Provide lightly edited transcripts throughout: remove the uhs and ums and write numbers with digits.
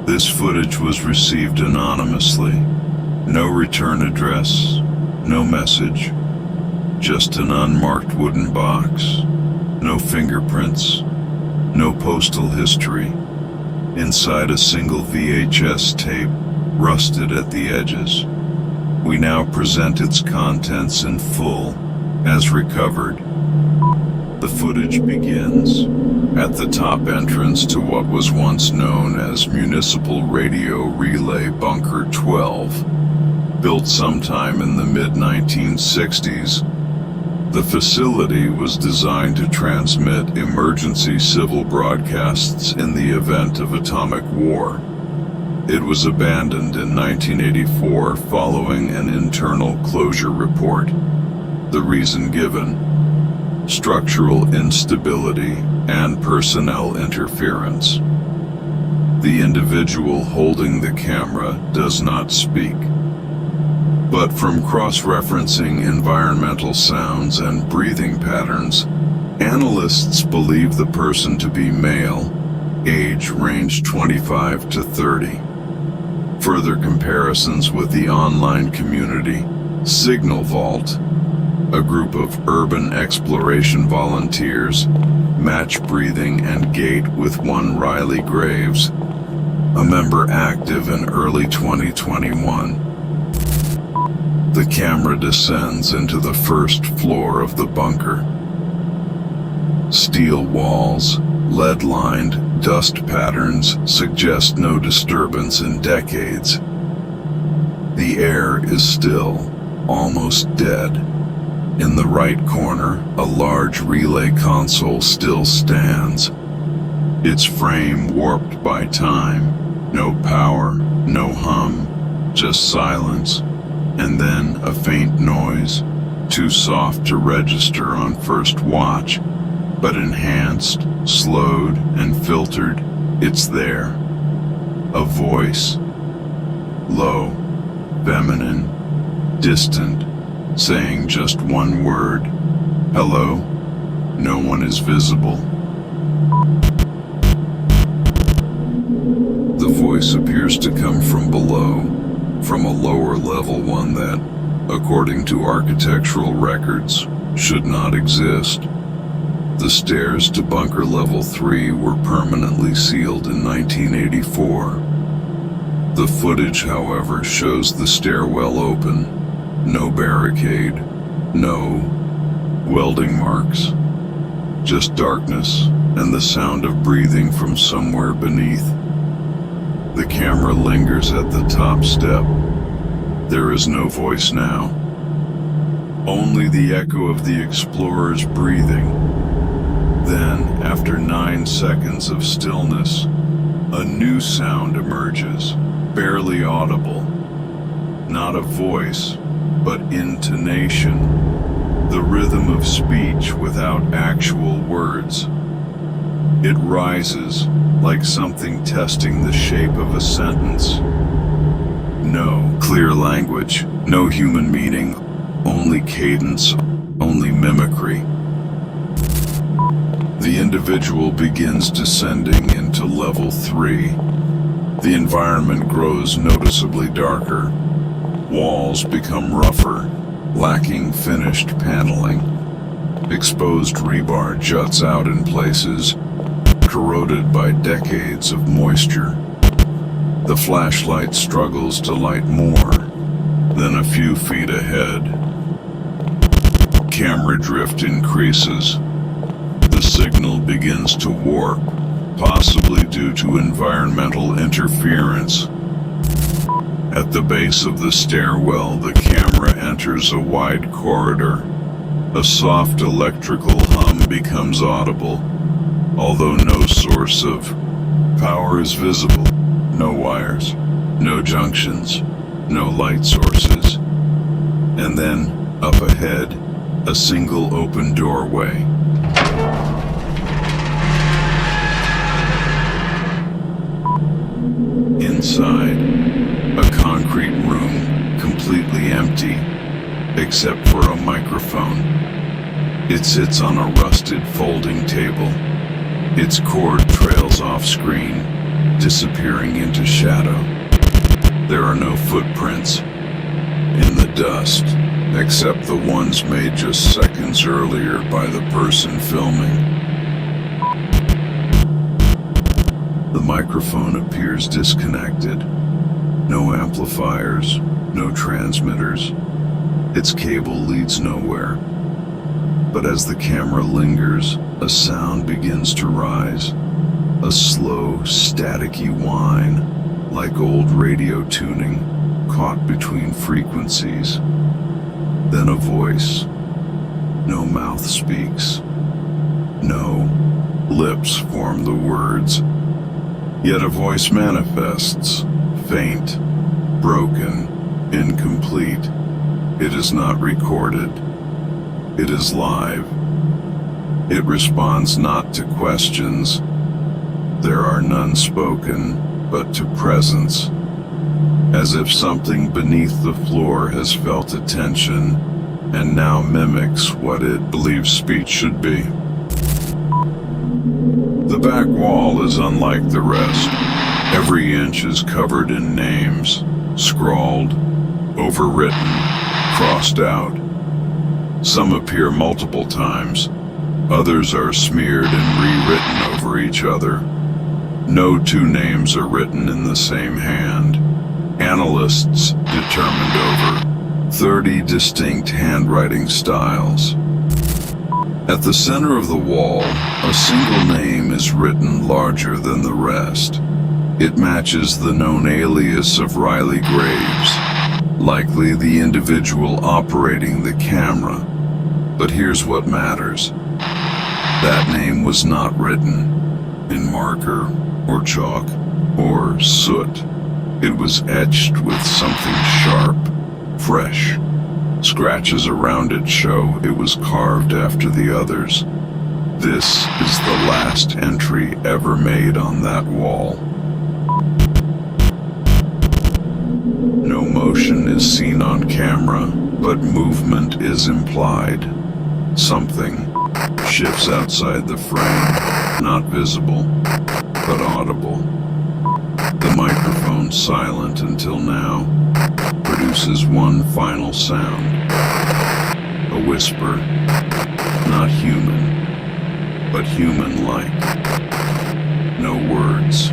This footage was received anonymously. No return address, no message, just an unmarked wooden box. No fingerprints, no postal history. Inside a single VHS tape, rusted at the edges. We now present its contents in full, as recovered. The footage begins at the top entrance to what was once known as Municipal Radio Relay Bunker 12. Built sometime in the mid-1960s, the facility was designed to transmit emergency civil broadcasts in the event of atomic war. It was abandoned in 1984 following an internal closure report. The reason given: structural instability and personnel interference. The individual holding the camera does not speak, but from cross-referencing environmental sounds and breathing patterns, analysts believe the person to be male, age range 25 to 30. Further comparisons with the online community, Signal Vault, a group of urban exploration volunteers, match breathing and gait with one Riley Graves, a member active in early 2021. The camera descends into the first floor of the bunker. Steel walls, lead-lined, dust patterns suggest no disturbance in decades. The air is still, almost dead. In the right corner, a large relay console still stands, its frame warped by time. No power, no hum, just silence. And then a faint noise, too soft to register on first watch, but enhanced, slowed, and filtered, it's there. A voice, low, feminine, distant, saying just one word, hello. No one is visible. The voice appears to come from below, from a lower level one that, according to architectural records, should not exist. The stairs to bunker level 3 were permanently sealed in 1984. The footage, however, shows the stairwell open. No barricade, no welding marks, just darkness and the sound of breathing from somewhere beneath. The camera lingers at the top step. There is no voice now, only the echo of the explorer's breathing. Then, after 9 seconds of stillness, a new sound emerges, barely audible. Not a voice, but intonation, the rhythm of speech without actual words. It rises, like something testing the shape of a sentence. No clear language, no human meaning, only cadence, only mimicry. The individual begins descending into level 3. The environment grows noticeably darker. Walls become rougher, lacking finished paneling. Exposed rebar juts out in places, corroded by decades of moisture. The flashlight struggles to light more than a few feet ahead. Camera drift increases. The signal begins to warp, possibly due to environmental interference. At the base of the stairwell, the camera enters a wide corridor. A soft electrical hum becomes audible, although no source of power is visible. No wires, no junctions, no light sources. And then, up ahead, a single open doorway. Inside, a concrete room, completely empty, except for a microphone. It sits on a rusted folding table. Its cord trails off screen, disappearing into shadow. There are no footprints in the dust, except the ones made just seconds earlier by the person filming. The microphone appears disconnected. No amplifiers, no transmitters. Its cable leads nowhere. But as the camera lingers, a sound begins to rise. A slow, staticky whine, like old radio tuning, caught between frequencies. Then a voice. No mouth speaks. No lips form the words. Yet a voice manifests, faint, broken, incomplete. It is not recorded. It is live. It responds not to questions. There are none spoken, but to presence. As if something beneath the floor has felt attention and now mimics what it believes speech should be. The back wall is unlike the rest. Every inch is covered in names, scrawled, overwritten, crossed out. Some appear multiple times. Others are smeared and rewritten over each other. No two names are written in the same hand. Analysts determined over 30 distinct handwriting styles. At the center of the wall, a single name is written larger than the rest. It matches the known alias of Riley Graves, likely the individual operating the camera. But here's what matters. That name was not written in marker or chalk or soot. It was etched with something sharp, fresh. Scratches around it show it was carved after the others. This is the last entry ever made on that wall. No motion is seen on camera, but movement is implied. Something shifts outside the frame, not visible, but audible. The microphone, silent until now, produces one final sound. A whisper, not human, but human-like. No words,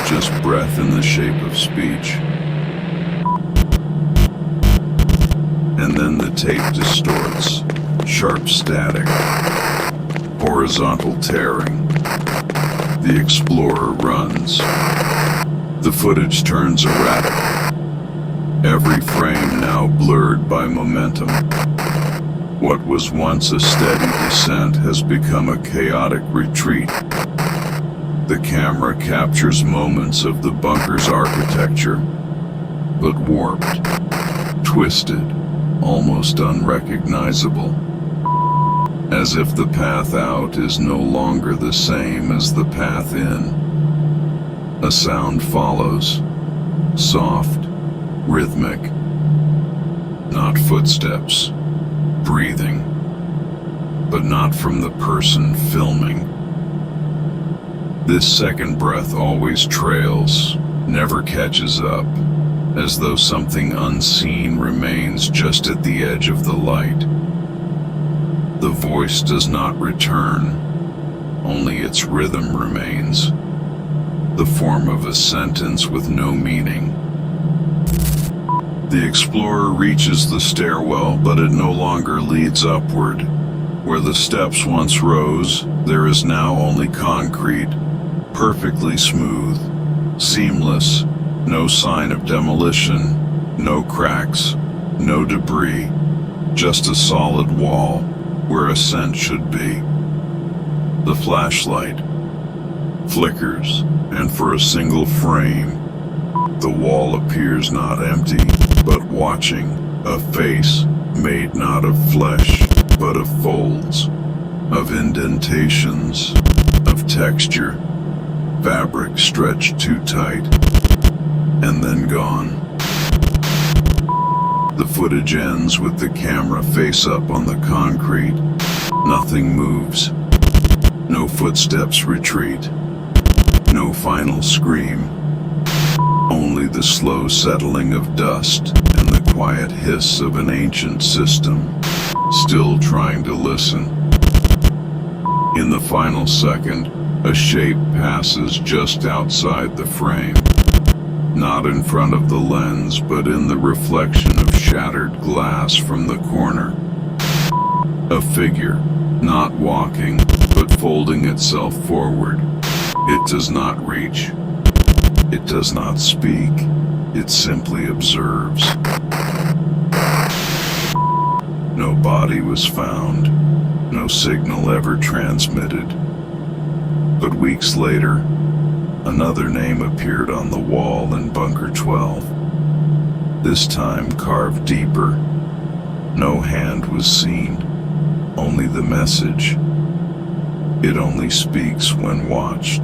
just breath in the shape of speech. And then the tape distorts, sharp static, horizontal tearing. The explorer runs. The footage turns erratic. Every frame now blurred by momentum. What was once a steady descent has become a chaotic retreat. The camera captures moments of the bunker's architecture, but warped, twisted, almost unrecognizable. As if the path out is no longer the same as the path in. A sound follows, soft, rhythmic. Not footsteps, breathing, but not from the person filming. This second breath always trails, never catches up, as though something unseen remains just at the edge of the light. The voice does not return, only its rhythm remains, the form of a sentence with no meaning. The explorer reaches the stairwell, but it no longer leads upward. Where the steps once rose, there is now only concrete, perfectly smooth, seamless, no sign of demolition, no cracks, no debris, just a solid wall where ascent should be. The flashlight flickers, and for a single frame, the wall appears not empty, but watching, a face made not of flesh, but of folds, of indentations, of texture, fabric stretched too tight, and then gone. The footage ends with the camera face up on the concrete. Nothing moves. No footsteps retreat. No final scream, only the slow settling of dust and the quiet hiss of an ancient system, still trying to listen. In the final second, a shape passes just outside the frame, not in front of the lens, but in the reflection of shattered glass from the corner. A figure, not walking, but folding itself forward. It does not reach. It does not speak. It simply observes. No body was found. No signal ever transmitted. But weeks later, another name appeared on the wall in Bunker 12. This time carved deeper. No hand was seen, only the message. It only speaks when watched.